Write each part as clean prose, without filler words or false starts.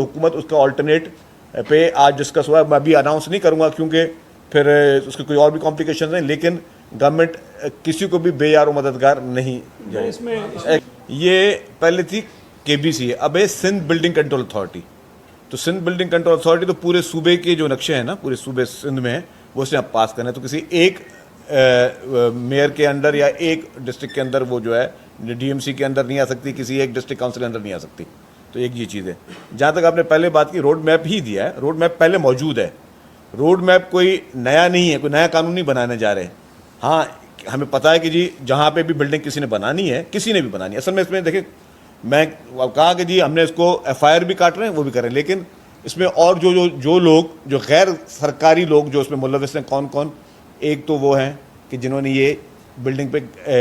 हुकूमत उसका ऑल्टरनेट पे आज डिस्कस हुआ है। मैं अभी अनाउंस नहीं करूंगा क्योंकि फिर उसके कोई और भी कॉम्प्लिकेशंस हैं, लेकिन गवर्नमेंट किसी को भी बेयार मददगार नहीं जाए। ये पहले थी केबीसी, अब है सिंध बिल्डिंग कंट्रोल अथॉरिटी। तो सिंध बिल्डिंग कंट्रोल अथॉरिटी तो पूरे सूबे के जो नक्शे हैं ना, पूरे सूबे सिंध में है, वो उसने अब पास करना है। तो किसी एक मेयर के अंदर या एक डिस्ट्रिक्ट के अंदर वो जो है डीएमसी के अंदर नहीं आ सकती, किसी एक डिस्ट्रिक्ट काउंसिल के अंदर नहीं आ सकती। तो एक ये चीज़ है। जहाँ तक आपने पहले बात की, रोड मैप ही दिया है, रोड मैप पहले मौजूद है। रोड मैप कोई नया नहीं है, कोई नया कानून नहीं बनाने जा रहे। हाँ, हमें पता है कि जी जहाँ पे भी बिल्डिंग किसी ने बनानी है, किसी ने भी बनानी है, असल में इसमें देखिए, मैं कहा कि जी हमने इसको एफआईआर भी काट रहे हैं, वो भी कर रहे हैं, लेकिन इसमें और जो लोग, जो गैर सरकारी लोग जो इसमें मुलविस हैं, कौन कौन, एक तो वो हैं कि जिन्होंने ये बिल्डिंग पे,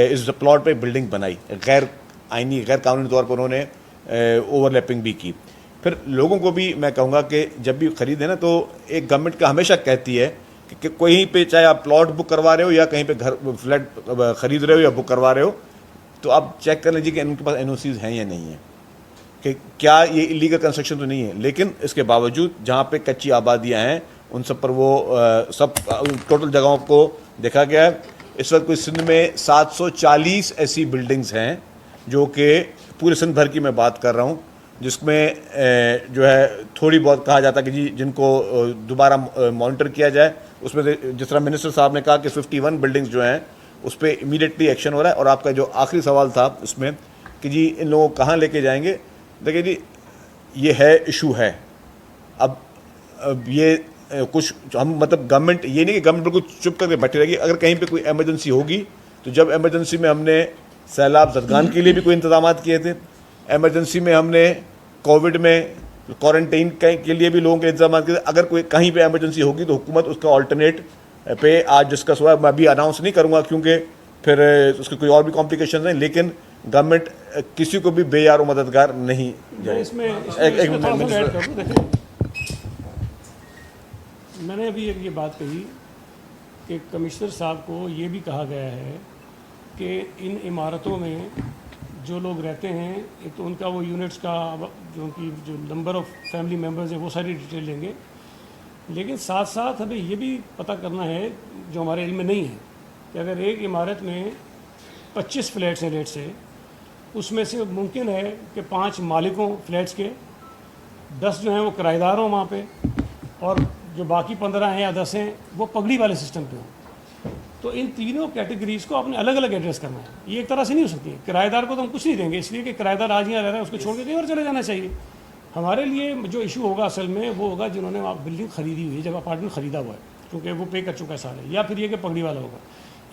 इस प्लॉट पे बिल्डिंग बनाई, गैर आईनी, गैर कानूनी तौर पर उन्होंने ओवरलैपिंग भी की। फिर लोगों को भी मैं कहूँगा कि जब भी ख़रीदें ना, तो एक गवर्नमेंट का हमेशा कहती है कि कहीं पे चाहे आप प्लॉट बुक करवा रहे हो या कहीं पे घर फ्लैट ख़रीद रहे हो या बुक करवा रहे हो, तो आप चेक कर लीजिए कि उनके पास एनओसीज हैं या नहीं है, कि क्या ये इलीगल कंस्ट्रक्शन तो नहीं है। लेकिन इसके बावजूद जहाँ पे कच्ची आबादियाँ हैं उन सब पर वो सब टोटल जगहों को देखा गया है। इस वक्त कोई सिंध में 740 ऐसी बिल्डिंग्स हैं जो कि पूरे सिंध भर की मैं बात कर रहा हूँ, जिसमें जो है थोड़ी बहुत कहा जाता है कि जी जिनको दोबारा मॉनिटर किया जाए। उसमें जिस तरह मिनिस्टर साहब ने कहा कि 51 बिल्डिंग्स जो हैं उस पर इमीडिएटली एक्शन हो रहा है। और आपका जो आखिरी सवाल था उसमें कि जी इन लोगों को कहाँ लेके जाएंगे, देखिए जी ये है, इशू है। अब ये कुछ हम मतलब गवर्नमेंट, ये नहीं कि गवर्नमेंट बिल्कुल चुप करके बैठी रहेगी। अगर कहीं पे कोई एमरजेंसी होगी, तो जब एमरजेंसी में हमने सैलाब ज़दगान के लिए भी कोई इंतजाम किए थे, एमरजेंसी में हमने कोविड में क्वारंटाइन के लिए भी लोगों के इंतजाम किए थे। अगर कोई कहीं पे एमरजेंसी होगी तो हुकूमत उसका ऑल्टरनेट पे आज डिस्कस हुआ है। मैं अभी अनाउंस नहीं करूँगा क्योंकि फिर उसके कोई और भी कॉम्प्लिकेशंस हैं, लेकिन गवर्नमेंट किसी को भी बेयार मददगार नहीं जाए। मैंने अभी ये बात कही कि कमिश्नर साहब को ये भी कहा गया है कि इन इमारतों में जो लोग रहते हैं, एक तो उनका वो यूनिट्स का जो नंबर ऑफ़ फैमिली मेम्बर्स हैं वो सारी डिटेल लेंगे, लेकिन साथ साथ हमें ये भी पता करना है जो हमारे इल्म में नहीं है कि अगर एक इमारत में 25 फ्लैट्स हैं रेट से, उसमें से मुमकिन है कि 5 मालिकों फ्लैट्स के, 10 जो हैं वो किराएदार हों वहाँ पे, और जो बाकी 15 हैं या 10 हैं वो पगड़ी वाले सिस्टम पे हों। तो इन तीनों कैटेगरीज़ को आपने अलग अलग एड्रेस करना है। ये एक तरह से नहीं हो सकती है। किराएदार को तो हम कुछ नहीं देंगे, इसलिए कि किराएदार आज यहाँ रह रहा है, उसको छोड़ के कहीं और चले जाना चाहिए। हमारे लिए जो इशू होगा असल में वो होगा जिन्होंने वहाँ बिल्डिंग ख़रीदी हुई है, जब अपार्टमेंट ख़रीदा हुआ है, क्योंकि वो पे कर चुका है सारे, या फिर ये कि पगड़ी वाला होगा।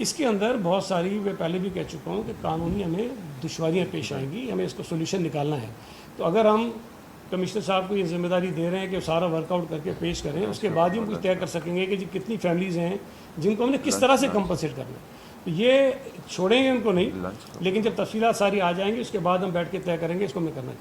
इसके अंदर बहुत सारी, मैं पहले भी कह चुका हूँ कि कानूनी हमें दुश्वारियाँ पेश आएंगी, हमें इसको सोल्यूशन निकालना है। तो अगर हम कमिश्नर साहब को ये जिम्मेदारी दे रहे हैं कि सारा वर्कआउट करके पेश करें, उसके बाद ही हम कुछ तय कर सकेंगे कि जी कितनी फैमिलीज़ हैं जिनको हमने किस तरह से कंपनसेट करना है। तो ये छोड़ेंगे उनको नहीं, लेकिन जब तफसीलात सारी आ जाएंगी उसके बाद हम बैठ के तय करेंगे इसको हमें करना है।